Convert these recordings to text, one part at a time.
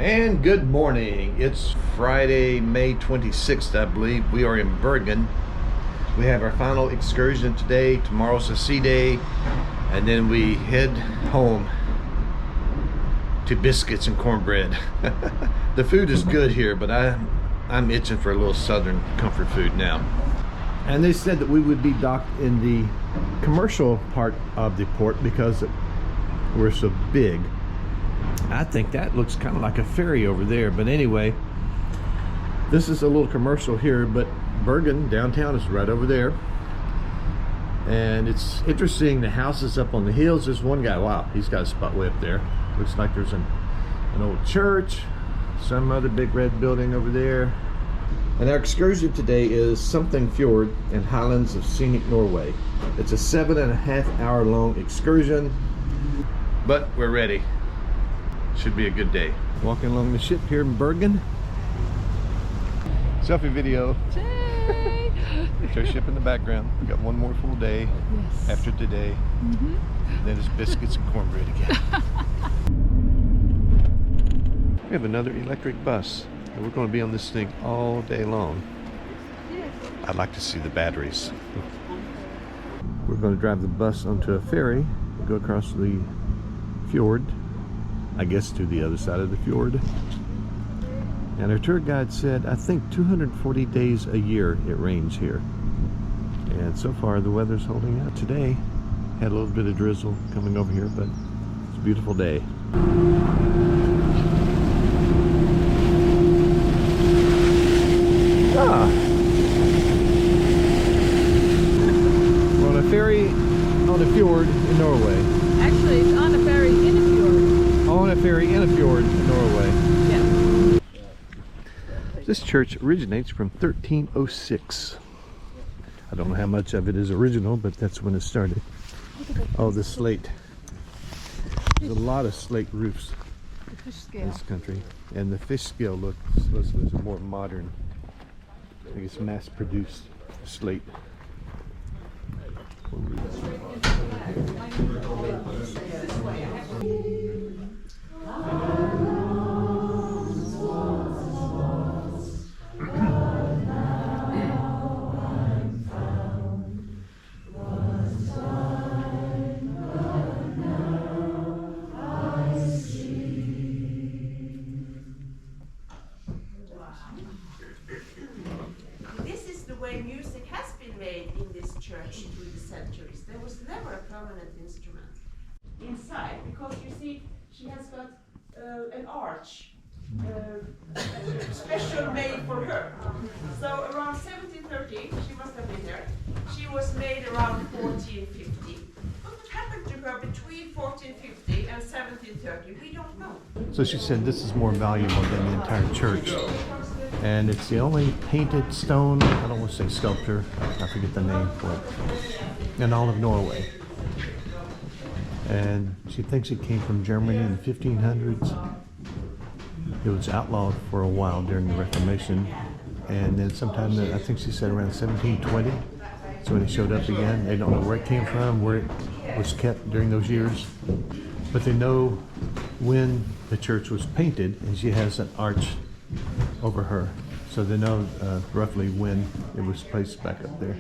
And good morning. It's Friday, May 26th, I believe. We are in Bergen. We have our final excursion today. Tomorrow's a sea day. And then we head home to biscuits and cornbread. The food is good here, but I'm itching for a little southern comfort food now. And they said that we would be docked in the commercial part of the port because we're so big. I think that looks kind of like a ferry over there, but anyway, this is a little commercial here, but Bergen downtown is right over there. And it's interesting, the houses up on the hills. There's one guy, wow, he's got a spot way up there. Looks like there's an old church, some other big red building over there. And our excursion today is Something Fjord in Highlands of Scenic Norway. It's a 7.5 hour long excursion, but we're ready. Should be a good day. Walking along the ship here in Bergen. Selfie video. There's our ship in the background. We got one more full day after today. Then it's biscuits and cornbread again. We have another electric bus, and we're going to be on this thing all day long. I'd like to see the batteries. We're going to drive the bus onto a ferry and go across the fjord, I guess to the other side of the fjord. And our tour guide said, I think 240 days a year it rains here. And so far the weather's holding out. Today had a little bit of drizzle coming over here, but it's a beautiful day. We're on a ferry on a fjord in Norway. Actually, it's on a ferry in a fjord. On a ferry in a fjord in Norway. Yes. This church originates from 1306. I don't know how much of it is original, but that's when it started. Oh, the slate. There's a lot of slate roofs in this country. And the fish scale looks a more modern, I think it's mass-produced slate. This is the way music has been made in this church through the centuries. There was never a permanent instrument inside, because you see she has got an arch special made for her. So around 1730, she must have been there. She was made around 1450. What happened to her between 1450 and 1730? We don't know. So she said this is more valuable than the entire church. And it's the only painted stone, I don't want to say sculpture, I forget the name for it, in all of Norway. And she thinks it came from Germany in the 1500s. It was outlawed for a while during the Reformation. And then sometime, I think she said around 1720, so when it showed up again. They don't know where it came from, where it was kept during those years. But they know when the church was painted, and she has an arch over her, so they know roughly when it was placed back up there.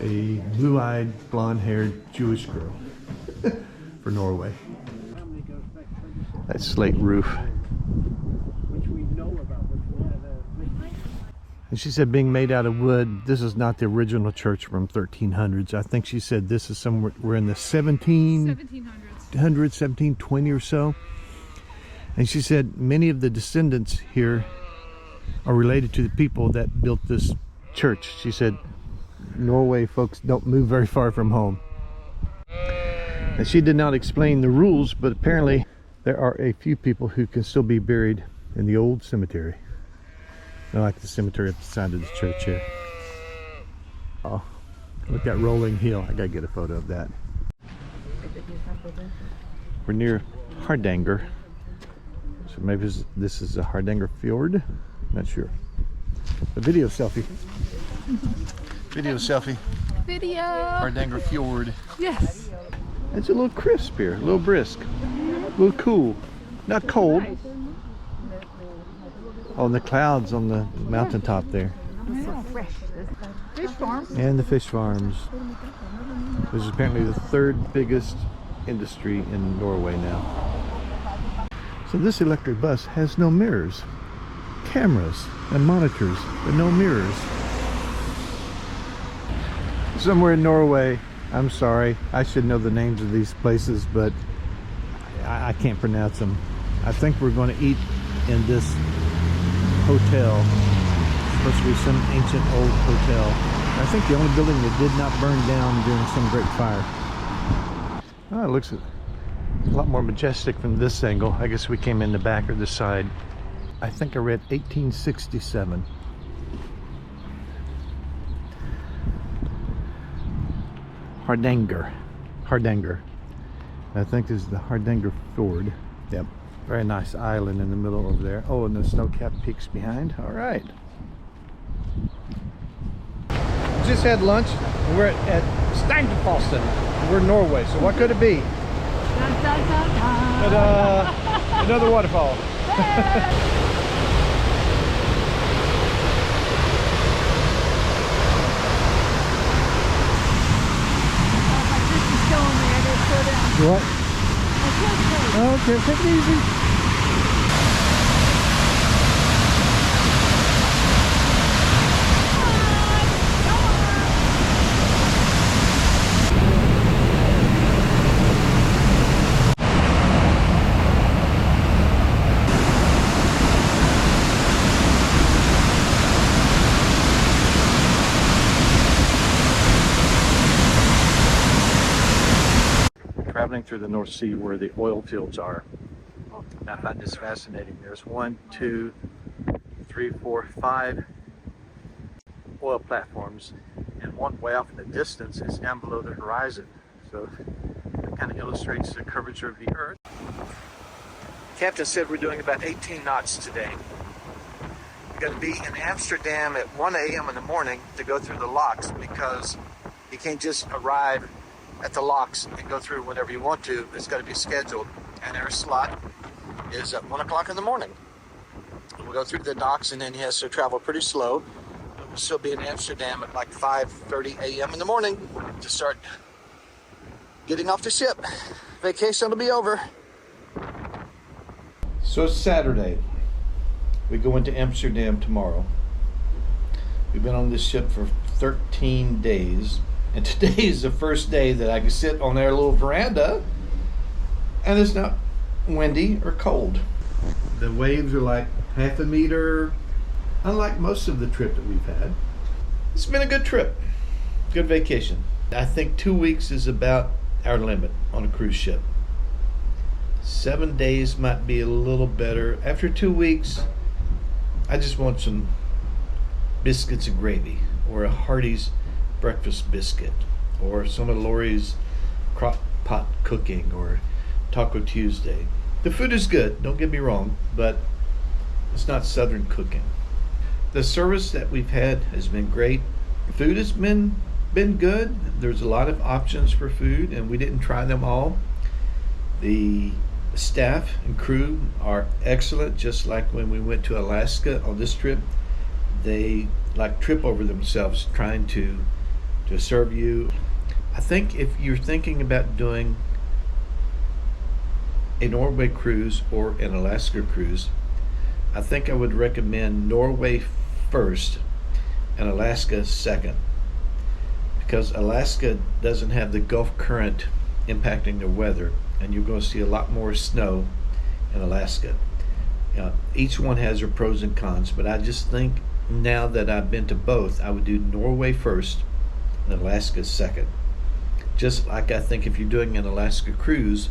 A blue-eyed, blonde-haired Jewish girl for Norway. That slate roof. And she said being made out of wood, this is not the original church from 1300s. I think she said this is somewhere, we're in the 1700s, 1720 or so. And she said many of the descendants here are related to the people that built this church. She said Norway folks don't move very far from home. And she did not explain the rules, but apparently there are a few people who can still be buried in the old cemetery. Not like the cemetery at the side of the church here. Oh, look at that rolling hill. I gotta get a photo of that. We're near Hardanger. So maybe this is a Hardangerfjord. Not sure. A video selfie. Video selfie. Video. Hardangerfjord. Yes. It's a little crisp here, a little brisk, a little cool. Not cold. Oh, and the clouds on the mountaintop there. Yeah, fresh. Fish farm. And the fish farms. Which is apparently the third biggest industry in Norway now. So this electric bus has no mirrors. Cameras and monitors, but no mirrors. Somewhere in Norway, I'm sorry, I should know the names of these places, but I can't pronounce them. I think we're going to eat in this hotel. It's supposed to be some ancient old hotel. I think the only building that did not burn down during some great fire. Oh, it looks a lot more majestic from this angle. I guess we came in the back or the side. I think I read 1867. Hardanger. I think this is the Hardangerfjord. Yep. Very nice island in the middle over there. Oh, and the snow-capped peaks behind. All right. Just had lunch. We're at Steinfossen. We're in Norway, so what could it be? Dun, dun, dun, dun. Ta-da! Another waterfall. What? Okay, take it easy. Traveling through the North Sea where the oil fields are. I find this fascinating. There's 1, 2, 3, 4, 5 oil platforms, and one way off in the distance is down below the horizon. So it kind of illustrates the curvature of the earth. Captain said we're doing about 18 knots today. We're going to be in Amsterdam at 1 a.m. in the morning to go through the locks, because you can't just arrive at the locks and go through whenever you want to. It's got to be scheduled, and our slot is at 1 o'clock in the morning. We'll go through the docks, and then he has to travel pretty slow. We'll still be in Amsterdam at like 5:30 a.m. in the morning to start getting off the ship. Vacation will be over. So it's Saturday. We go into Amsterdam tomorrow. We've been on this ship for 13 days. And today is the first day that I can sit on our little veranda and it's not windy or cold. The waves are like half a meter, unlike most of the trip that we've had. It's been a good trip, good vacation. I think 2 weeks is about our limit on a cruise ship. 7 days might be a little better. After 2 weeks, I just want some biscuits and gravy, or a Hardee's breakfast biscuit, or some of Lori's crock pot cooking, or Taco Tuesday. The food is good, don't get me wrong, but it's not Southern cooking. The service that we've had has been great. Food has been good. There's a lot of options for food, and we didn't try them all. The staff and crew are excellent, just like when we went to Alaska on this trip. They like trip over themselves trying to serve you. I think if you're thinking about doing a Norway cruise or an Alaska cruise, I think I would recommend Norway first and Alaska second, because Alaska doesn't have the Gulf current impacting the weather, and you're going to see a lot more snow in Alaska. Each one has their pros and cons, but I just think now that I've been to both, I would do Norway first and Alaska second. Just like I think if you're doing an Alaska cruise,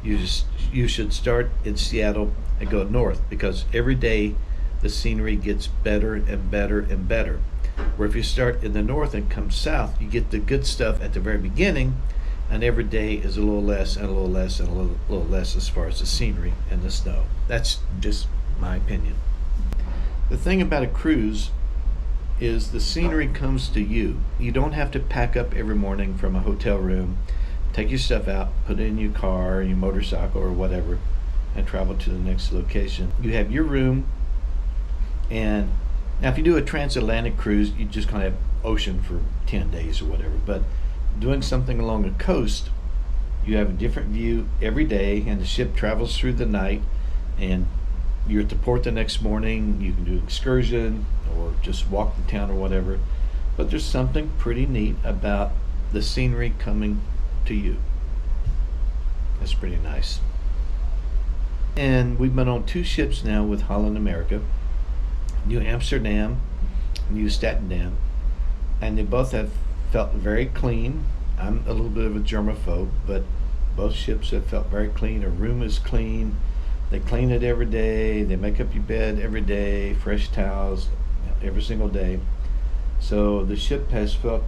you should start in Seattle and go north, because every day the scenery gets better and better and better. Where if you start in the north and come south, you get the good stuff at the very beginning, and every day is a little less and a little less and a little less as far as the scenery and the snow. That's just my opinion. The thing about a cruise is the scenery comes to you. You don't have to pack up every morning from a hotel room, take your stuff out, put it in your car, your motorcycle or whatever, and travel to the next location. You have your room, and now if you do a transatlantic cruise, you just kind of have ocean for 10 days or whatever. But doing something along the coast, you have a different view every day, and the ship travels through the night, and you're at the port the next morning. You can do excursion or just walk the town or whatever. But there's something pretty neat about the scenery coming to you. That's pretty nice. And we've been on 2 ships now with Holland America, Nieuw Amsterdam, Nieuw Statendam, and they both have felt very clean. I'm a little bit of a germaphobe, but both ships have felt very clean. Our room is clean. They clean it every day. They make up your bed every day, fresh towels every single day. So the ship has felt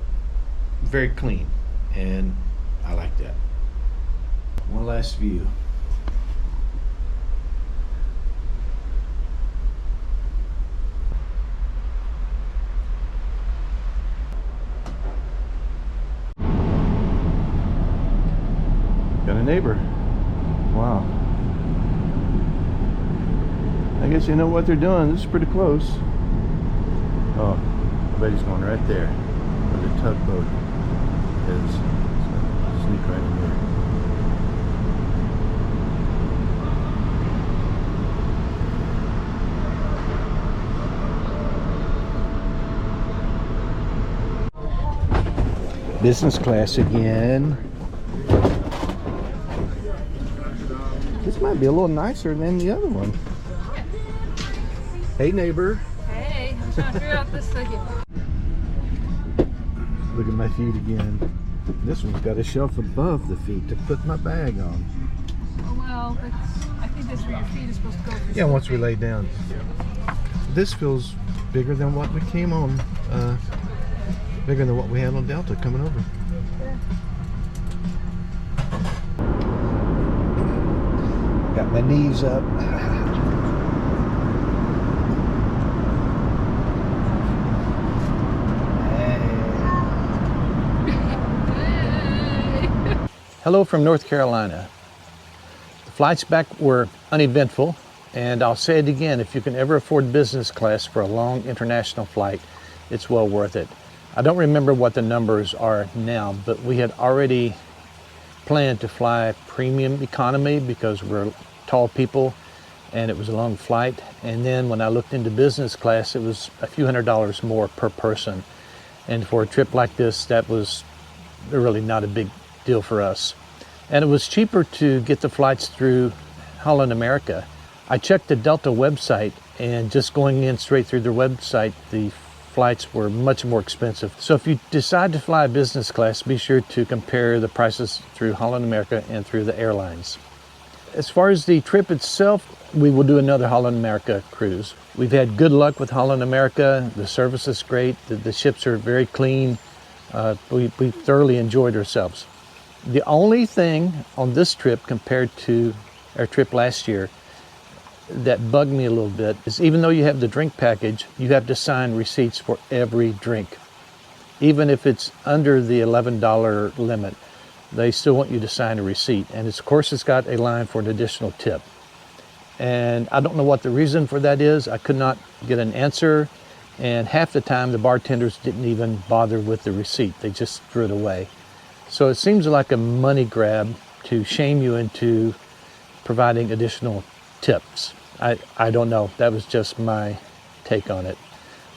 very clean, and I like that. One last view. Got a neighbor. Wow. I guess you know what they're doing. This is pretty close. Oh, I bet he's going right there where the tugboat is. So sneak right in here. Business class again. This might be a little nicer than the other one. Hey, neighbor. Hey, I'm trying to figure out this again. Look at my feet again. This one's got a shelf above the feet to put my bag on. Oh, well, I think that's where your feet are supposed to go. Yeah, once we lay down. This feels bigger than what we came on. Bigger than what we had on Delta coming over. Yeah. Got my knees up. Hello from North Carolina. The flights back were uneventful, and I'll say it again, if you can ever afford business class for a long international flight, it's well worth it. I don't remember what the numbers are now, but we had already planned to fly premium economy because we're tall people and it was a long flight. And then when I looked into business class, it was a few $100s more per person. And for a trip like this, that was really not a big deal for us. And it was cheaper to get the flights through Holland America. I checked the Delta website, and just going in straight through their website, the flights were much more expensive. So if you decide to fly business class, be sure to compare the prices through Holland America and through the airlines. As far as the trip itself, we will do another Holland America cruise. We've had good luck with Holland America. The service is great. The ships are very clean. We thoroughly enjoyed ourselves. The only thing on this trip compared to our trip last year that bugged me a little bit is, even though you have the drink package, you have to sign receipts for every drink. Even if it's under the $11 limit, they still want you to sign a receipt. And of course, it's got a line for an additional tip. And I don't know what the reason for that is. I could not get an answer. And half the time, the bartenders didn't even bother with the receipt. They just threw it away. So it seems like a money grab to shame you into providing additional tips. I don't know. That was just my take on it.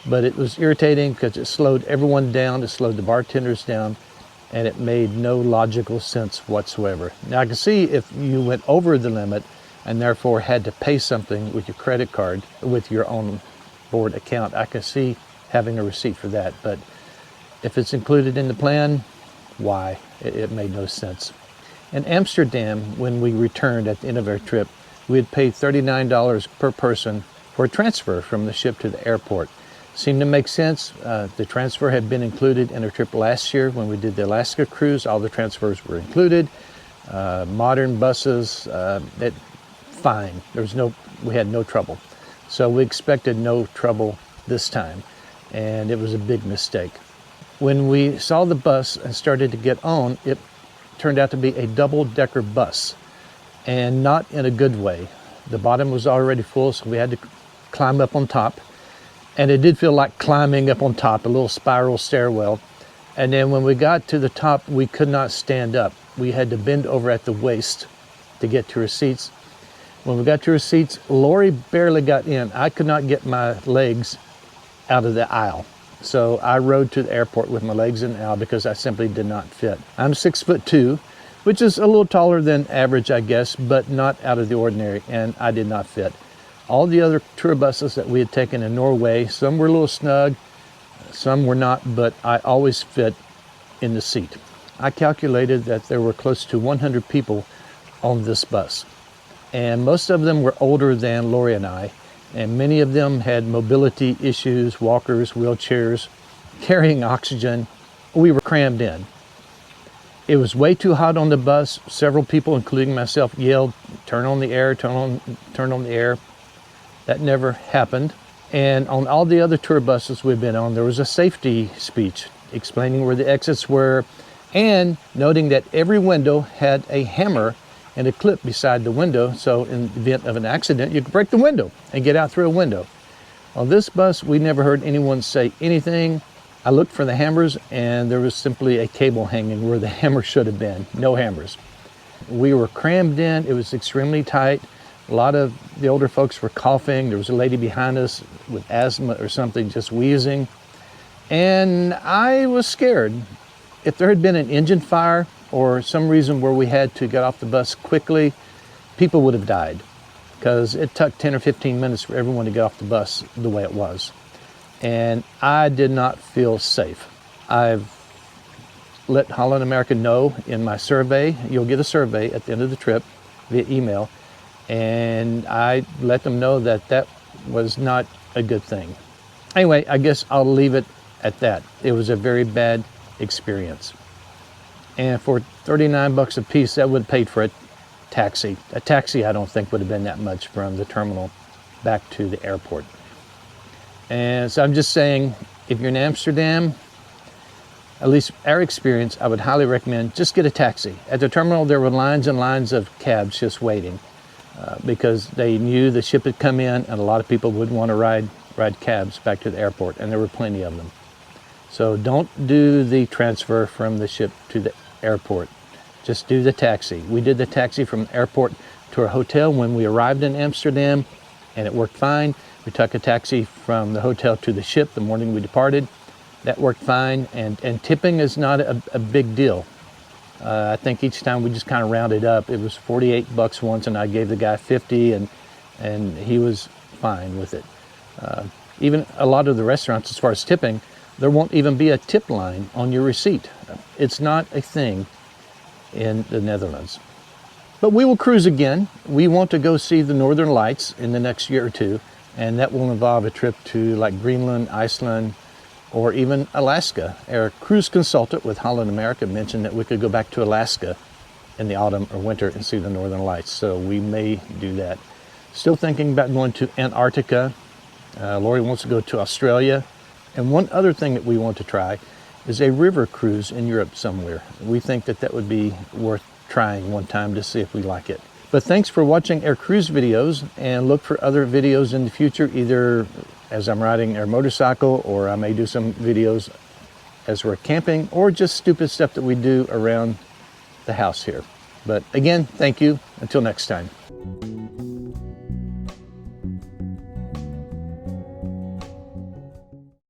But it was irritating because it slowed everyone down. It slowed the bartenders down. And it made no logical sense whatsoever. Now I can see if you went over the limit and therefore had to pay something with your credit card, with your own board account, I can see having a receipt for that. But if it's included in the plan, why? It made no sense. In Amsterdam, when we returned at the end of our trip, we had paid $39 per person for a transfer from the ship to the airport. Seemed to make sense. The transfer had been included in our trip last year when we did the Alaska cruise. All the transfers were included. Modern buses, fine. We had no trouble. So we expected no trouble this time, and it was a big mistake. When we saw the bus and started to get on, it turned out to be a double-decker bus, and not in a good way. The bottom was already full, so we had to climb up on top. And it did feel like climbing up on top, a little spiral stairwell. And then when we got to the top, we could not stand up. We had to bend over at the waist to get to our seats. When we got to our seats, Lori barely got in. I could not get my legs out of the aisle. So I rode to the airport with my legs in the aisle because I simply did not fit. I'm 6'2", which is a little taller than average, I guess, but not out of the ordinary, and I did not fit. All the other tour buses that we had taken in Norway, some were a little snug, some were not, but I always fit in the seat. I calculated that there were close to 100 people on this bus, and most of them were older than Lori and I, and many of them had mobility issues, walkers, wheelchairs, carrying oxygen. We were crammed in. It was way too hot on the bus. Several people, including myself, yelled, "Turn on the air, turn on the air." That never happened. And on all the other tour buses we've been on, there was a safety speech explaining where the exits were and noting that every window had a hammer and a clip beside the window, so in the event of an accident, you could break the window and get out through a window. On this bus, we never heard anyone say anything. I looked for the hammers, and there was simply a cable hanging where the hammer should have been. No hammers. We were crammed in. It was extremely tight. A lot of the older folks were coughing. There was a lady behind us with asthma or something, just wheezing. And I was scared. If there had been an engine fire or some reason where we had to get off the bus quickly, people would have died, because it took 10 or 15 minutes for everyone to get off the bus the way it was. And I did not feel safe. I've let Holland America know in my survey. You'll get a survey at the end of the trip via email. And I let them know that that was not a good thing. Anyway, I guess I'll leave it at that. It was a very bad experience. And for 39 bucks a piece, that would have paid for a taxi. A taxi, I don't think, would have been that much from the terminal back to the airport. And so I'm just saying, if you're in Amsterdam, at least our experience, I would highly recommend just get a taxi. At the terminal, there were lines and lines of cabs just waiting because they knew the ship had come in and a lot of people would want to ride cabs back to the airport, and there were plenty of them. So don't do the transfer from the ship to the airport. Just do the taxi. We did the taxi from the airport to our hotel when we arrived in Amsterdam, and it worked fine. We took a taxi from the hotel to the ship the morning we departed. That worked fine, and tipping is not a big deal. I think each time we just kind of rounded up. It was 48 bucks once, and I gave the guy 50, and he was fine with it. Even a lot of the restaurants, as far as tipping, there won't even be a tip line on your receipt. It's not a thing in the Netherlands. But we will cruise again. We want to go see the Northern Lights in the next year or two, and that will involve a trip to like Greenland, Iceland, or even Alaska. Our cruise consultant with Holland America mentioned that we could go back to Alaska in the autumn or winter and see the Northern Lights, so we may do that. Still thinking about going to Antarctica. Lori wants to go to Australia. And one other thing that we want to try is a river cruise in Europe somewhere. We think that that would be worth trying one time to see if we like it. But thanks for watching our cruise videos, and look for other videos in the future, either as I'm riding our motorcycle, or I may do some videos as we're camping, or just stupid stuff that we do around the house here. But again, thank you. Until next time.